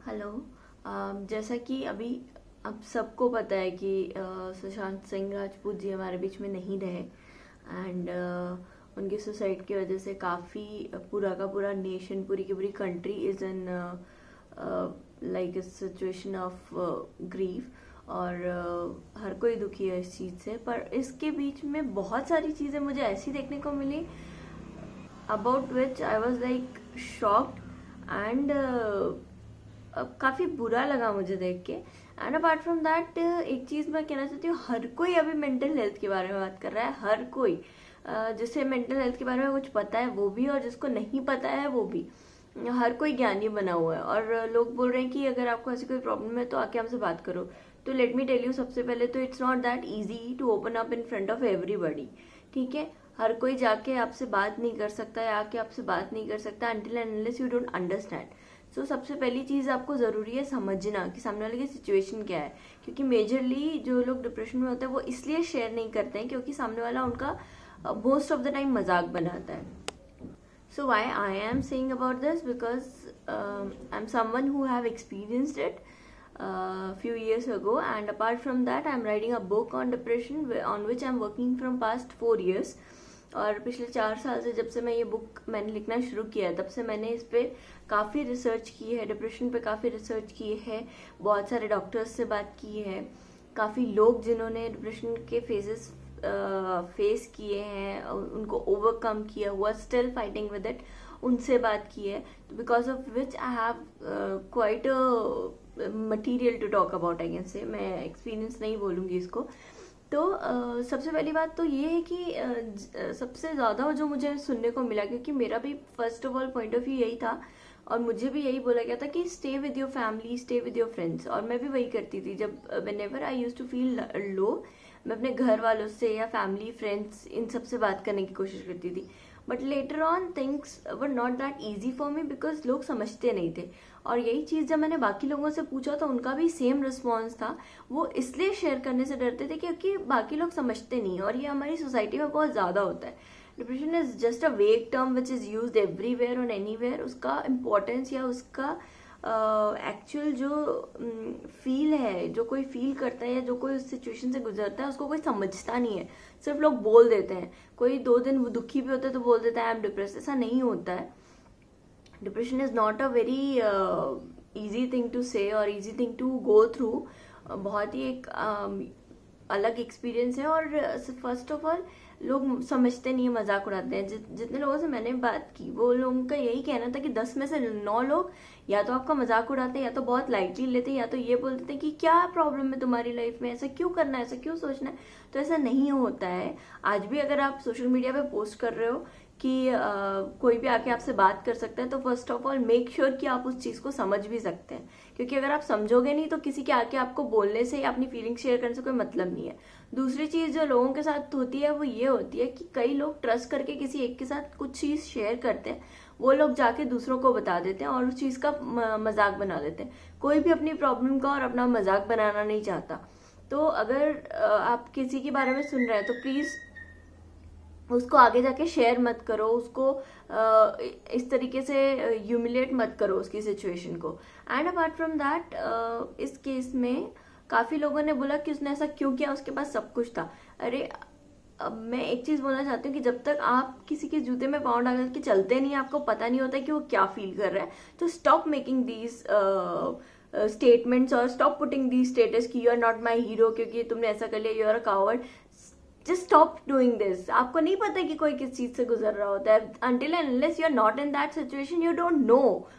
Hello. जैसा कि अभी अब सबको पता है कि सुशांत सिंह राजपूत जी हमारे बीच में नहीं रहे एंड उनके सुसाइड की वजह से काफ़ी पूरा का पूरा नेशन, पूरी की पूरी country is in like a situation of grief और हर कोई दुखी है इस चीज़ से। पर इसके बीच में बहुत सारी चीज़ें मुझे ऐसी देखने को मिली about which I was like shocked and काफ़ी बुरा लगा मुझे देख के। एंड अपार्ट फ्रॉम दैट एक चीज़ मैं कहना चाहती हूँ, हर कोई अभी मेंटल हेल्थ के बारे में बात कर रहा है। हर कोई जिसे मेंटल हेल्थ के बारे में कुछ पता है वो भी, और जिसको नहीं पता है वो भी, हर कोई ज्ञानी बना हुआ है। और लोग बोल रहे हैं कि अगर आपको ऐसी कोई प्रॉब्लम है तो आके हमसे बात करो। तो लेट मी टेल यू, सबसे पहले तो it's not that easy to open up in front of everybody. ठीक है, हर कोई जाके आपसे बात नहीं कर सकता है, आके आपसे बात नहीं कर सकता until and unless you don't understand. So सबसे पहली चीज़ आपको ज़रूरी है समझना कि सामने वाले की सिचुएशन क्या है। क्योंकि मेजरली जो लोग डिप्रेशन में होते हैं वो इसलिए शेयर नहीं करते हैं क्योंकि सामने वाला उनका मोस्ट ऑफ द टाइम मजाक बनाता है। So why I am saying about this because I am someone who have experienced it few years ago, and apart from that I am writing a book on depression on which I am working from past 4 years। और पिछले 4 साल से जब से मैं ये book मैंने लिखना शुरू किया है तब से मैंने इस पे काफ़ी रिसर्च की है, डिप्रेशन पे काफ़ी रिसर्च की है, बहुत सारे डॉक्टर्स से बात की है, काफ़ी लोग जिन्होंने डिप्रेशन के फेजेस फेस किए हैं, उनको ओवरकम किया हुआ, स्टिल फाइटिंग विद इट, उनसे बात की है। Because of which I have quite material to talk about, I can say. मैं एक्सपीरियंस नहीं बोलूँगी इसको। तो सबसे पहली बात तो ये है कि सबसे ज़्यादा जो मुझे सुनने को मिला, क्योंकि मेरा भी first of all point of view यही था और मुझे भी यही बोला गया था कि stay with your family, stay with your friends. और मैं भी वही करती थी। जब whenever I used to feel low, मैं अपने घर वालों से या फैमिली, फ्रेंड्स, इन सब से बात करने की कोशिश करती थी। But later on things were not that easy for me because लोग समझते नहीं थे। और यही चीज़ जब मैंने बाकी लोगों से पूछा तो उनका भी सेम रिस्पॉन्स था। वो इसलिए शेयर करने से डरते थे क्योंकि बाकी लोग समझते नहीं, और ये हमारी सोसाइटी में बहुत ज़्यादा होता है। डिप्रेशन इज जस्ट अ वेग term which is used everywhere और एनीवेयर। उसका इम्पोर्टेंस या उसका एक्चुअल जो फील है, जो कोई फील करता है या जो कोई उस सिचुएशन से गुजरता है, उसको कोई समझता नहीं है। सिर्फ लोग बोल देते हैं। कोई 2 दिन दुखी भी होता है तो बोल देता है आई एम डिप्रेस। ऐसा नहीं होता है। Depression is not a very easy thing to say और easy thing to go through. बहुत ही एक अलग एक्सपीरियंस है। और फर्स्ट ऑफ ऑल लोग समझते नहीं है, मजाक उड़ाते हैं। जितने लोगों से मैंने बात की वो लोगों का यही कहना था कि 10 में से 9 लोग या तो आपका मजाक उड़ाते हैं, या तो बहुत लाइटली लेते हैं, या तो ये बोलते हैं कि क्या प्रॉब्लम है तुम्हारी लाइफ में, ऐसा क्यों करना है, ऐसा क्यों सोचना है। तो ऐसा नहीं होता है। आज भी अगर आप सोशल मीडिया पे पोस्ट कर रहे हो कि कोई भी आके आपसे बात कर सकता है, तो first of all make sure कि आप उस चीज़ को समझ भी सकते हैं। क्योंकि अगर आप समझोगे नहीं तो किसी के आके आपको बोलने से या अपनी फीलिंग्स शेयर करने से कोई मतलब नहीं है। दूसरी चीज़ जो लोगों के साथ होती है वो ये होती है कि कई लोग ट्रस्ट करके किसी एक के साथ कुछ चीज़ शेयर करते हैं, वो लोग जाके दूसरों को बता देते हैं और उस चीज़ का मजाक बना देते हैं। कोई भी अपनी प्रॉब्लम का और अपना मजाक बनाना नहीं चाहता। तो अगर आप किसी के बारे में सुन रहे हैं तो प्लीज़ उसको आगे जाके शेयर मत करो, उसको इस तरीके से ह्यूमिलेट मत करो उसकी सिचुएशन को। एंड अपार्ट फ्रॉम दैट इस केस में काफ़ी लोगों ने बोला कि उसने ऐसा क्यों किया, उसके पास सब कुछ था। अरे अब मैं एक चीज़ बोलना चाहती हूँ कि जब तक आप किसी के जूते में पाँव डाल के चलते नहीं, आपको पता नहीं होता कि वो क्या फील कर रहा है। तो स्टॉप मेकिंग दीज स्टेटमेंट्स और स्टॉप पुटिंग दीज स्टेटस कि you are not my hero क्योंकि तुमने ऐसा कर लिया, you are a coward. Just stop doing this. आपको नहीं पता कि कोई किस चीज से गुजर रहा होता है। Until and unless you are not in that situation you don't know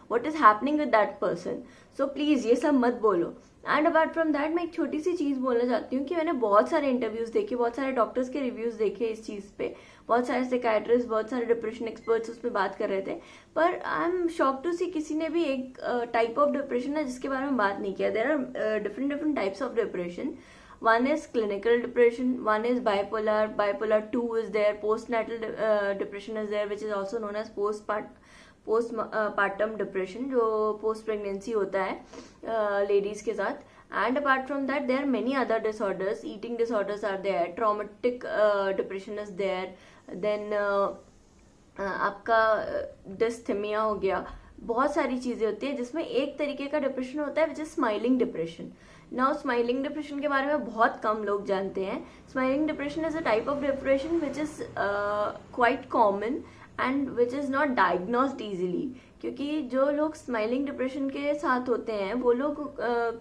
what is happening with that person. So please ये सब मत बोलो। एंड अपार्ट फ्रॉम दैट मैं एक छोटी सी चीज बोलना चाहती हूँ कि मैंने बहुत सारे इंटरव्यूज देखे, बहुत सारे डॉक्टर्स के रिव्यूज देखे इस चीज पे, बहुत सारे साइकाइट्रिस्ट, बहुत सारे डिप्रेशन एक्सपर्ट्स उस पर बात कर रहे थे। पर आई एम शॉक टू सी किसी ने भी एक टाइप ऑफ डिप्रेशन है जिसके बारे में बात नहीं किया। There are different types of depression. One is clinical depression, one is bipolar, bipolar 2 is there, postnatal depression is there, which is also known as postpartum depression, जो post pregnancy होता है ladies के साथ। And apart from that, there are many other disorders, eating disorders are there, traumatic depression is there, then आपका डिस्थेमिया हो गया, बहुत सारी चीजें होती है, जिसमें एक तरीके का डिप्रेशन होता है which is smiling depression. Now smiling depression के बारे में बहुत कम लोग जानते हैं। Smiling depression is a type of depression which is quite common and which is not diagnosed easily, क्योंकि जो लोग स्माइलिंग डिप्रेशन के साथ होते हैं वो लोग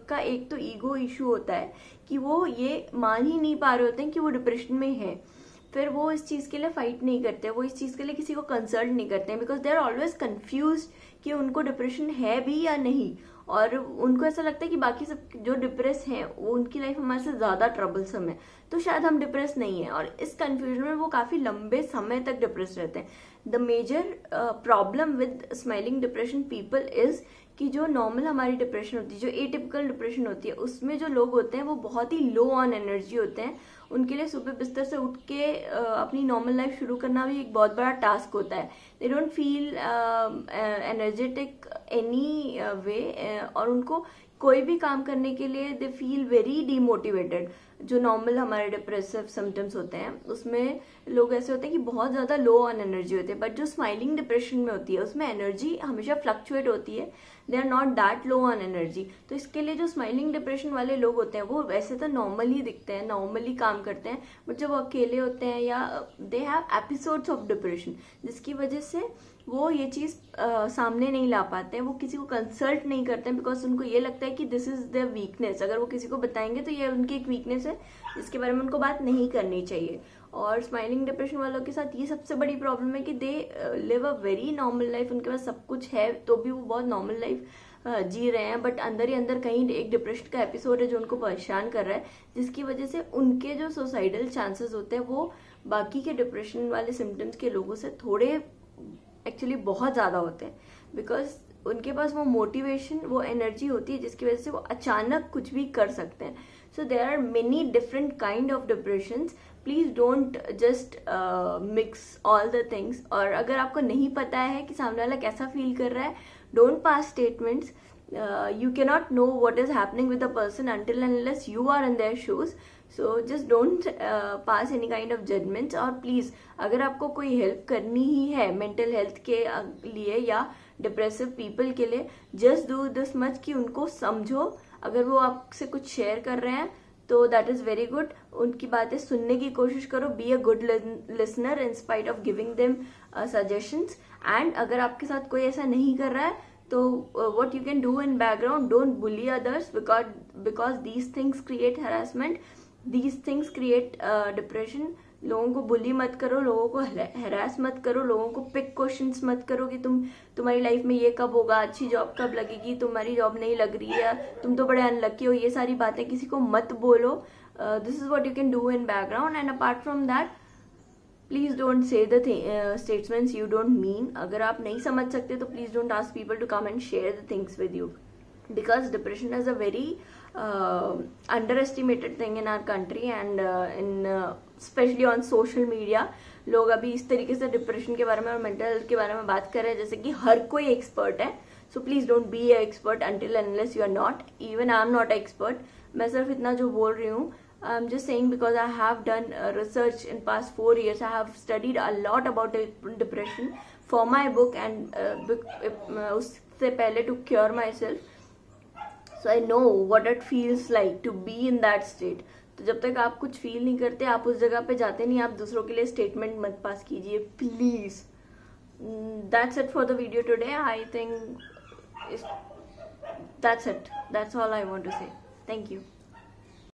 का एक तो ईगो इशू होता है कि वो ये मान ही नहीं पा रहे होते हैं कि वो डिप्रेशन में है, फिर वो इस चीज के लिए फाइट नहीं करते, वो इस चीज के लिए किसी को कंसल्ट नहीं करते हैं, because they are always confuse कि उनको डिप्रेशन है भी या नहीं, और उनको ऐसा लगता है कि बाकी सब जो डिप्रेस हैं वो उनकी लाइफ हमारे से ज्यादा ट्रबलसम है, तो शायद हम डिप्रेस नहीं है, और इस कंफ्यूजन में वो काफी लंबे समय तक डिप्रेस रहते हैं। The major problem with smiling depression people is कि जो नॉर्मल हमारी डिप्रेशन होती है, जो एटिपिकल डिप्रेशन होती है, उसमें जो लोग होते हैं वो बहुत ही लो ऑन एनर्जी होते हैं। उनके लिए सुबह बिस्तर से उठ के अपनी नॉर्मल लाइफ शुरू करना भी एक बहुत बड़ा टास्क होता है। They don't feel energetic any way, और उनको कोई भी काम करने के लिए दे फील वेरी डीमोटिवेटेड। जो नॉर्मल हमारे डिप्रेसिव सिम्टम्स होते हैं उसमें लोग ऐसे होते हैं कि बहुत ज्यादा लो ऑन एनर्जी होते हैं, बट जो स्माइलिंग डिप्रेशन में होती है उसमें एनर्जी हमेशा फ्लक्चुएट होती है, they are not that low on energy. तो इसके लिए जो स्माइलिंग डिप्रेशन वाले लोग होते हैं वो वैसे तो नॉर्मली दिखते हैं, नॉर्मली काम करते हैं, बट जब वो अकेले होते हैं या they have episodes of depression, जिसकी वजह से वो ये चीज सामने नहीं ला पाते हैं, वो किसी को कंसल्ट नहीं करते हैं, बिकॉज उनको ये लगता है कि दिस इज देयर वीकनेस, अगर वो किसी को बताएंगे तो ये उनकी एक वीकनेस है जिसके बारे में उनको बात नहीं करनी चाहिए। और स्माइलिंग डिप्रेशन वालों के साथ ये सबसे बड़ी प्रॉब्लम है कि they live a very normal life, उनके पास सब कुछ है तो भी वो बहुत नॉर्मल लाइफ जी रहे हैं, बट अंदर ही अंदर कहीं एक डिप्रेशन का एपिसोड है जो उनको परेशान कर रहा है, जिसकी वजह से उनके जो सुसाइडल चांसेस होते हैं वो बाकी के डिप्रेशन वाले सिम्टम्स के लोगों से थोड़े एक्चुअली बहुत ज्यादा होते हैं, बिकॉज उनके पास वो मोटिवेशन, वो एनर्जी होती है जिसकी वजह से वो अचानक कुछ भी कर सकते हैं। So there are many different kind of depressions, please don't just mix all the things. और अगर आपको नहीं पता है कि सामने वाला कैसा फील कर रहा है, don't pass statements. You cannot know what is happening with a person until and unless you are in their shoes. So just don't pass any kind of judgments. और प्लीज अगर आपको कोई हेल्प करनी ही है mental health के लिए या depressive people के लिए, जस्ट डू दिस मच कि उनको समझो। अगर वो आपसे कुछ शेयर कर रहे हैं तो दैट इज वेरी गुड, उनकी बातें सुनने की कोशिश करो, be a good listener in spite of giving them suggestions. And अगर आपके साथ कोई ऐसा नहीं कर रहा है तो what you can do in background, don't bully others because these things create harassment, these things create depression। लोगों को बुली मत करो, लोगों को हरास मत करो, लोगों को पिक क्वेश्चंस मत करो कि तुम्हारी लाइफ में ये कब होगा, अच्छी जॉब कब लगेगी, तुम्हारी जॉब नहीं लग रही है, तुम तो बड़े अनलकी हो, ये सारी बातें किसी को मत बोलो। This is what you can do in background. And apart from that please don't say the statements you don't mean. अगर आप नहीं समझ सकते तो please don't ask people to come and share the things with you, because depression is a very underestimated thing in our country and in specially on social media. लोग अभी इस तरीके से डिप्रेशन के बारे में और मेंटल हेल्थ के बारे में बात कर रहे हैं जैसे कि हर कोई एक्सपर्ट है। So please don't be a expert until unless you are not. Even I am not expert. मैं सिर्फ इतना जो बोल रही हूँ, I'm just saying because I have done research in past 4 years. I have studied a lot about depression for my book and उससे पहले to cure myself. So I know what it feels like to be in that state. तो जब तक आप कुछ feel नहीं करते, आप उस जगह पे जाते नहीं, आप दूसरों के लिए स्टेटमेंट मत पास कीजिए please. That's it for the video today. I think that's it. That's all I want to say. Thank you.